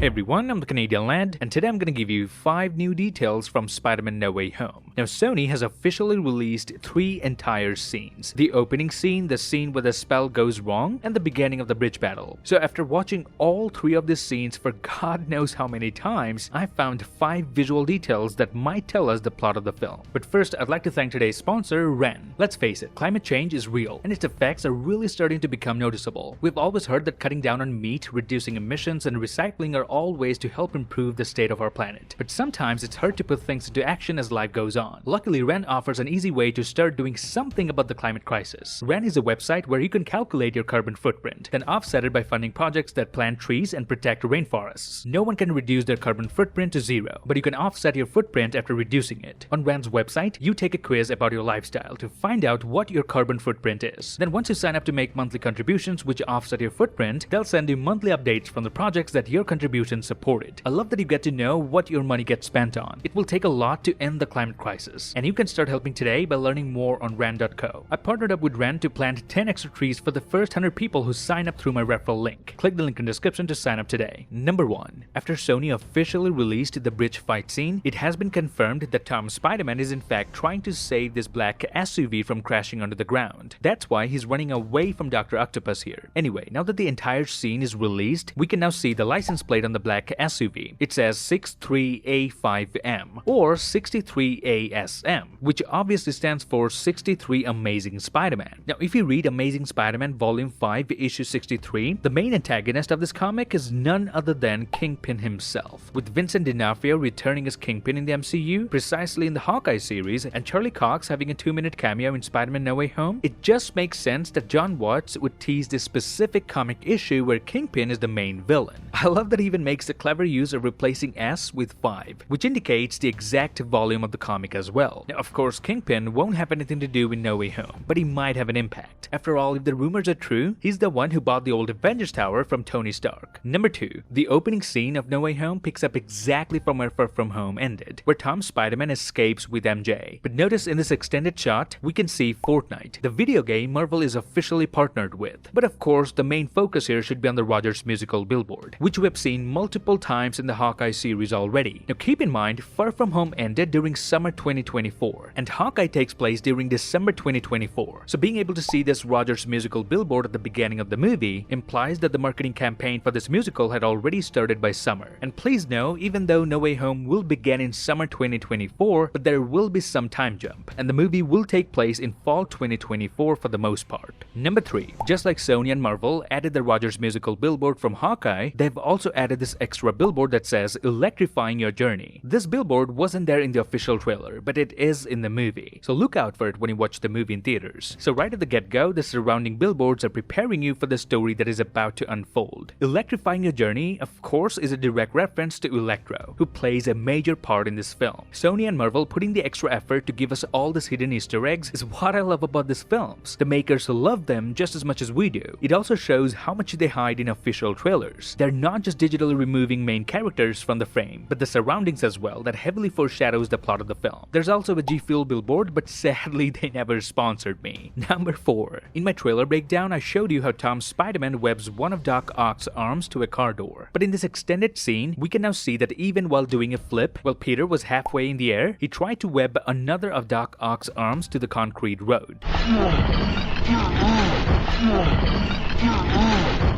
Hey everyone, I'm the Canadian Lad, and today I'm gonna give you 5 new details from Spider-Man No Way Home. Now, Sony has officially released 3 entire scenes. The opening scene, the scene where the spell goes wrong, and the beginning of the bridge battle. So after watching all 3 of these scenes for God knows how many times, I found 5 visual details that might tell us the plot of the film. But first, I'd like to thank today's sponsor, Ren. Let's face it, climate change is real, and its effects are really starting to become noticeable. We've always heard that cutting down on meat, reducing emissions, and recycling are all ways to help improve the state of our planet. But sometimes it's hard to put things into action as life goes on. Luckily, Ren offers an easy way to start doing something about the climate crisis. Ren is a website where you can calculate your carbon footprint, then offset it by funding projects that plant trees and protect rainforests. No one can reduce their carbon footprint to zero, but you can offset your footprint after reducing it. On Ren's website, you take a quiz about your lifestyle to find out what your carbon footprint is. Then once you sign up to make monthly contributions which offset your footprint, they'll send you monthly updates from the projects that your contributions supported. I love that you get to know what your money gets spent on. It will take a lot to end the climate crisis, and you can start helping today by learning more on Ren.co. I partnered up with Ren to plant 10 extra trees for the first 100 people who sign up through my referral link. Click the link in the description to sign up today. Number 1. After Sony officially released the bridge fight scene, it has been confirmed that Tom Spider-Man is in fact trying to save this black SUV from crashing onto the ground. That's why he's running away from Dr. Octopus here. Anyway, now that the entire scene is released, we can now see the license plate on the black SUV. It says 63A5M or 63ASM, which obviously stands for 63 Amazing Spider-Man. Now, if you read Amazing Spider-Man Volume 5, Issue 63, the main antagonist of this comic is none other than Kingpin himself, with Vincent D'Onofrio returning as Kingpin in the MCU, precisely in the Hawkeye series, and Charlie Cox having a 2-minute cameo in Spider-Man No Way Home. It just makes sense that John Watts would tease this specific comic issue where Kingpin is the main villain. I love that he even makes a clever use of replacing S with 5, which indicates the exact volume of the comic as well. Now, of course, Kingpin won't have anything to do with No Way Home, but he might have an impact. After all, if the rumors are true, he's the one who bought the old Avengers Tower from Tony Stark. Number 2. The opening scene of No Way Home picks up exactly from where Far From Home ended, where Tom Spider-Man escapes with MJ. But notice in this extended shot, we can see Fortnite, the video game Marvel is officially partnered with. But of course, the main focus here should be on the Rogers musical billboard, which we have seen multiple times in the Hawkeye series already. Now keep in mind, Far From Home ended during summer 2024, and Hawkeye takes place during December 2024. So being able to see this Rogers musical billboard at the beginning of the movie implies that the marketing campaign for this musical had already started by summer. And please know, even though No Way Home will begin in summer 2024, but there will be some time jump, and the movie will take place in fall 2024 for the most part. Number 3. Just like Sony and Marvel added the Rogers musical billboard from Hawkeye, they've also added this extra billboard that says "Electrifying Your Journey." This billboard wasn't there in the official trailer, but it is in the movie, so look out for it when you watch the movie in theaters. So right at the get-go, the surrounding billboards are preparing you for the story that is about to unfold. Electrifying Your Journey, of course, is a direct reference to Electro, who plays a major part in this film. Sony and Marvel putting the extra effort to give us all these hidden Easter eggs is what I love about these films. The makers love them just as much as we do. It also shows how much they hide in official trailers. They're not just digitally removing main characters from the frame, but the surroundings as well that heavily foreshadows the plot of the film. There's also a G Fuel billboard, but sadly they never sponsored me. Number 4. In my trailer breakdown, I showed you how Tom Spider-Man webs one of Doc Ock's arms to a car door. But in this extended scene, we can now see that even while doing a flip, while Peter was halfway in the air, he tried to web another of Doc Ock's arms to the concrete road.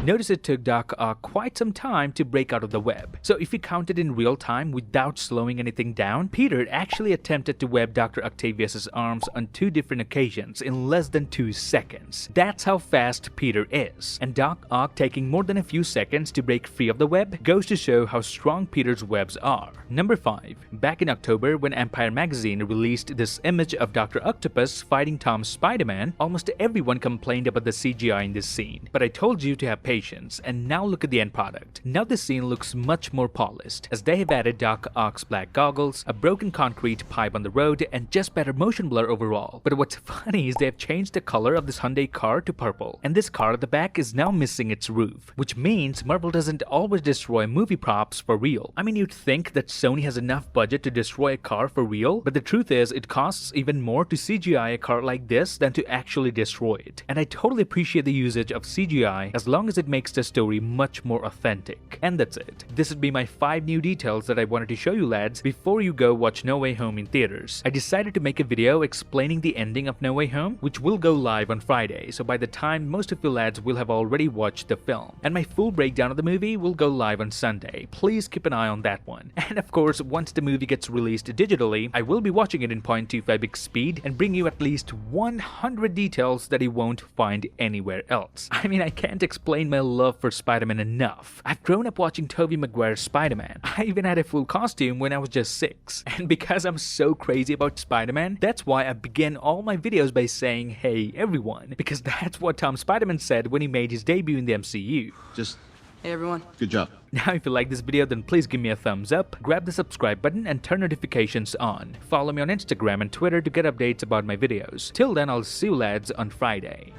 Notice it took Doc Ock quite some time to break out of the web. So if you counted in real time without slowing anything down, Peter actually attempted to web Dr. Octavius's arms on 2 different occasions in less than 2 seconds. That's how fast Peter is. And Doc Ock taking more than a few seconds to break free of the web goes to show how strong Peter's webs are. Number 5. Back in October, when Empire magazine released this image of Dr. Octopus fighting Tom Spider-Man, almost everyone complained about the CGI in this scene. But I told you to have patience, and now look at the end product. Now the scene looks much more polished, as they have added Doc Ock's black goggles, a broken concrete pipe on the road, and just better motion blur overall. But what's funny is they have changed the color of this Hyundai car to purple, and this car at the back is now missing its roof, which means Marvel doesn't always destroy movie props for real. I mean, you'd think that Sony has enough budget to destroy a car for real, but the truth is it costs even more to CGI a car like this than to actually destroy it. And I totally appreciate the usage of CGI as long as it makes the story much more authentic. And that's it. This would be my 5 new details that I wanted to show you lads before you go watch No Way Home in theaters. I decided to make a video explaining the ending of No Way Home, which will go live on Friday, so by the time most of you lads will have already watched the film. And my full breakdown of the movie will go live on Sunday. Please keep an eye on that one. And of course, once the movie gets released digitally, I will be watching it in 0.25x speed and bring you at least 100 details that you won't find anywhere else. I mean, I can't explain my love for Spider-Man enough. I've grown up watching Tobey Maguire's Spider-Man. I even had a full costume when I was just 6. And because I'm so crazy about Spider-Man, that's why I begin all my videos by saying, "Hey everyone," because that's what Tom Spider-Man said when he made his debut in the MCU. Just, Hey everyone. good job. Now if you like this video, then please give me a thumbs up, grab the subscribe button and turn notifications on. Follow me on Instagram and Twitter to get updates about my videos. Till then, I'll see you lads on Friday.